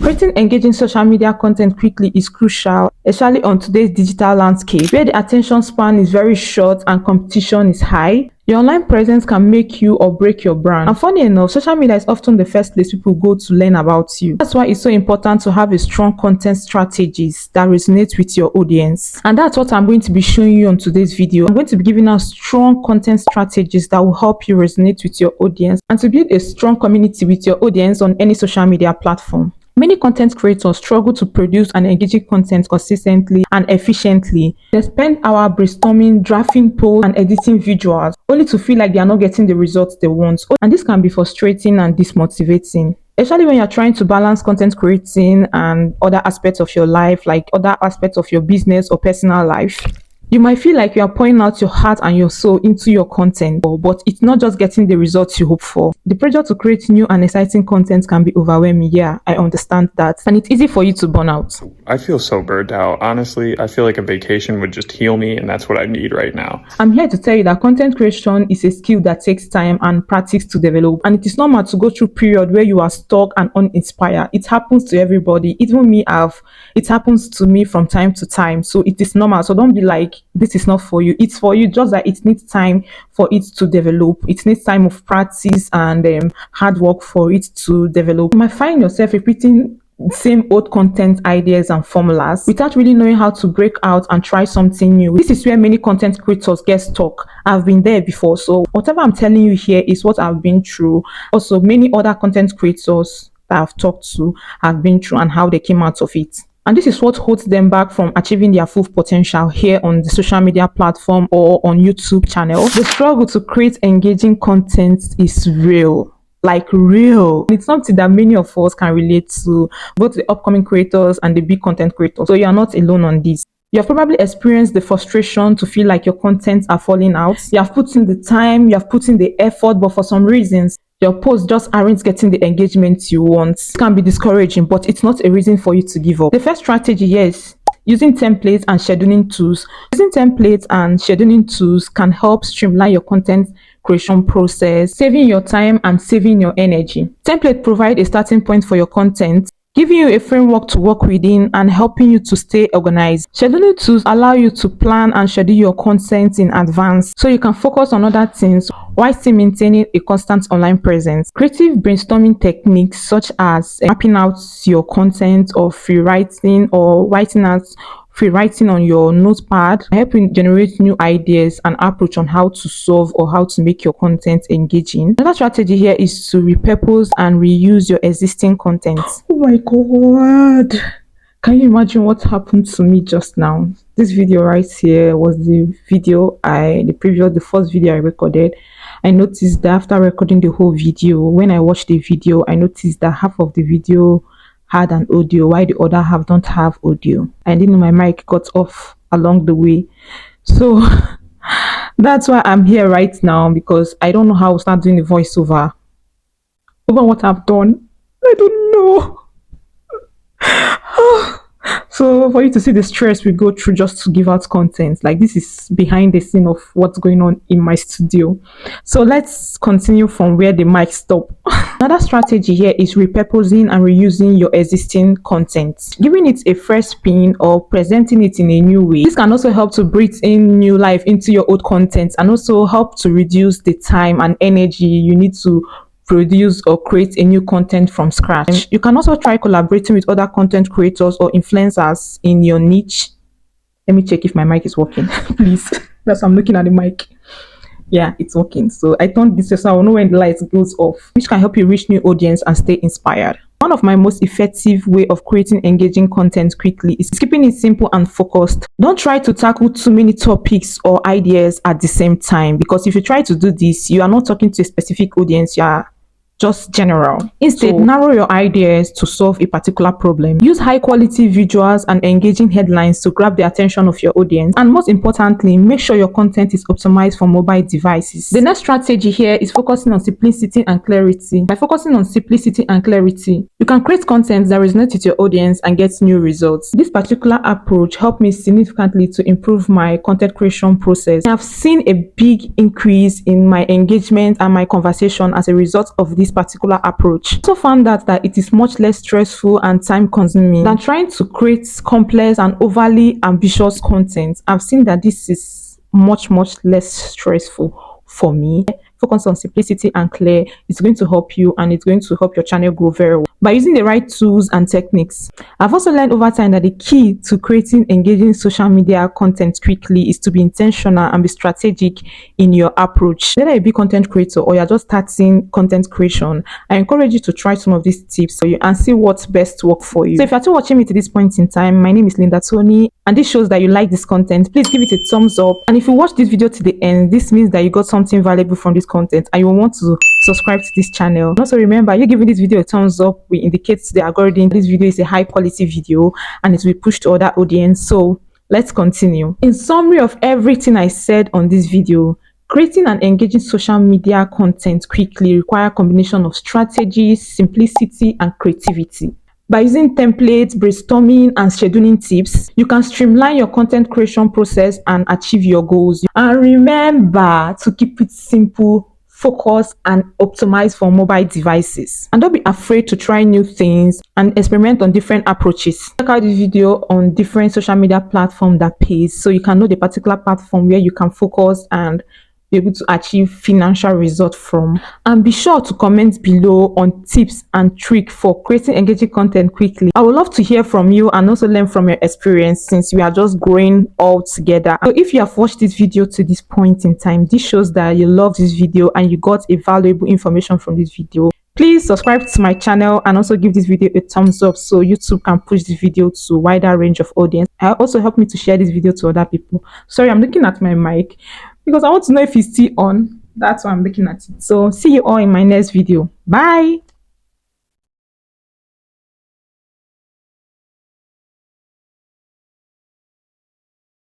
Creating engaging social media content quickly is crucial, especially on today's digital landscape, where the attention span is very short and competition is high. Your online presence can make you or break your brand. And funny enough, social media is often the first place people go to learn about you. That's why it's so important to have a strong content strategies that resonate with your audience. And that's what I'm going to be showing you on today's video. I'm going to be giving out strong content strategies that will help you resonate with your audience and to build a strong community with your audience on any social media platform. Many content creators struggle to produce and engaging content consistently and efficiently. They spend hours brainstorming, drafting posts, and editing visuals, only to feel like they are not getting the results they want. And this can be frustrating and dismotivating, especially when you're trying to balance content creating and other aspects of your life, like other aspects of your business or personal life. You might feel like you are pouring out your heart and your soul into your content, but it's not just getting the results you hope for. The pressure to create new and exciting content can be overwhelming. Yeah, I understand that. And it's easy for you to burn out. I feel so burnt out. Honestly, I feel like a vacation would just heal me, and that's what I need right now. I'm here to tell you that content creation is a skill that takes time and practice to develop. And it is normal to go through a period where you are stuck and uninspired. It happens to everybody. Even me, it happens to me from time to time. So it is normal. So don't be like, this is not for you. It's for you, just that it needs time for it to develop. It needs time of practice and hard work for it to develop. You might find yourself repeating same old content ideas and formulas without really knowing how to break out and try something new. This is where many content creators get stuck. I've been there before, so whatever I'm telling you here is what I've been through. Also, many other content creators that I've talked to have been through and how they came out of it. And this is what holds them back from achieving their full potential here on the social media platform or on YouTube channel. The struggle to create engaging content is real. Like real. It's something that many of us can relate to, both the upcoming creators and the big content creators. So you are not alone on this. You have probably experienced the frustration to feel like your contents are falling out. You have put in the time, you have put in the effort, but for some reasons, your posts just aren't getting the engagement you want. It can be discouraging, but it's not a reason for you to give up. The first strategy, yes, using templates and scheduling tools. Using templates and scheduling tools can help streamline your content creation process, saving your time and saving your energy. Templates provide a starting point for your content, giving you a framework to work within and helping you to stay organized. Scheduling tools allow you to plan and schedule your content in advance so you can focus on other things while still maintaining a constant online presence. Creative brainstorming techniques such as mapping out your content or free writing on your notepad help you generate new ideas and approach on how to solve or how to make your content engaging. Another strategy here is to repurpose and reuse your existing content. Oh my god, can you imagine what happened to me just now? This video right here was the first video I recorded. I noticed that after recording the whole video, when I watched the video, I noticed that half of the video had an audio while the other half don't have audio. I didn't know my mic got off along the way. So that's why I'm here right now, because I don't know how to start doing the voiceover over what I've done. I don't know. So for you to see the stress we go through just to give out content, like this is behind the scene of what's going on in my studio. So let's continue from where the mic stopped. Another strategy here is repurposing and reusing your existing content, giving it a fresh spin or presenting it in a new way. This can also help to breathe in new life into your old content and also help to reduce the time and energy you need to produce or create a new content from scratch. You can also try collaborating with other content creators or influencers in your niche. Let me check if my mic is working, please. That's why I'm looking at the mic. Yeah, it's working. So I turned this so I will know when the light goes off, which can help you reach new audience and stay inspired. One of my most effective way of creating engaging content quickly is keeping it simple and focused. Don't try to tackle too many topics or ideas at the same time, because if you try to do this, you are not talking to a specific audience, you are just general. Instead, narrow your ideas to solve a particular problem. Use high quality visuals and engaging headlines to grab the attention of your audience. And most importantly, make sure your content is optimized for mobile devices. The next strategy here is focusing on simplicity and clarity. By focusing on simplicity and clarity, you can create content that resonates with your audience and get new results. This particular approach helped me significantly to improve my content creation process. I have seen a big increase in my engagement and my conversation as a result of this this particular approach. I also found out that it is much less stressful and time consuming than trying to create complex and overly ambitious content. I've seen that this is much less stressful for me. Focus on simplicity and clear. It's going to help you, and it's going to help your channel grow very well by using the right tools and techniques. I've also learned over time that the key to creating engaging social media content quickly is to be intentional and be strategic in your approach. Whether you be a content creator or you're just starting content creation, I encourage you to try some of these tips for you and see what's best work for you. So if you're still watching me to this point in time, my name is Linda Tony, and this shows that you like this content. Please give it a thumbs up, and if you watch this video to the end, this means that you got something valuable from this content and you will want to subscribe to this channel. And also remember, you giving this video a thumbs up will indicate to the algorithm this video is a high quality video and it will push to other audience. So let's continue. In summary of everything I said on this video, creating and engaging social media content quickly require a combination of strategy, simplicity, and creativity. By using templates, brainstorming, and scheduling tips, you can streamline your content creation process and achieve your goals. And remember to keep it simple, focus, and optimize for mobile devices. And don't be afraid to try new things and experiment on different approaches. Check out this video on different social media platforms that pays, so you can know the particular platform where you can focus and be able to achieve financial results from. And be sure to comment below on tips and tricks for creating engaging content quickly. I would love to hear from you and also learn from your experience, since we are just growing all together. So if you have watched this video to this point in time, this shows that you love this video and you got a valuable information from this video. Please subscribe to my channel and also give this video a thumbs up so YouTube can push this video to a wider range of audience. It also help me to share this video to other people. Sorry, I'm looking at my mic because I want to know if it's still on. That's why I'm looking at it. So see you all in my next video. Bye.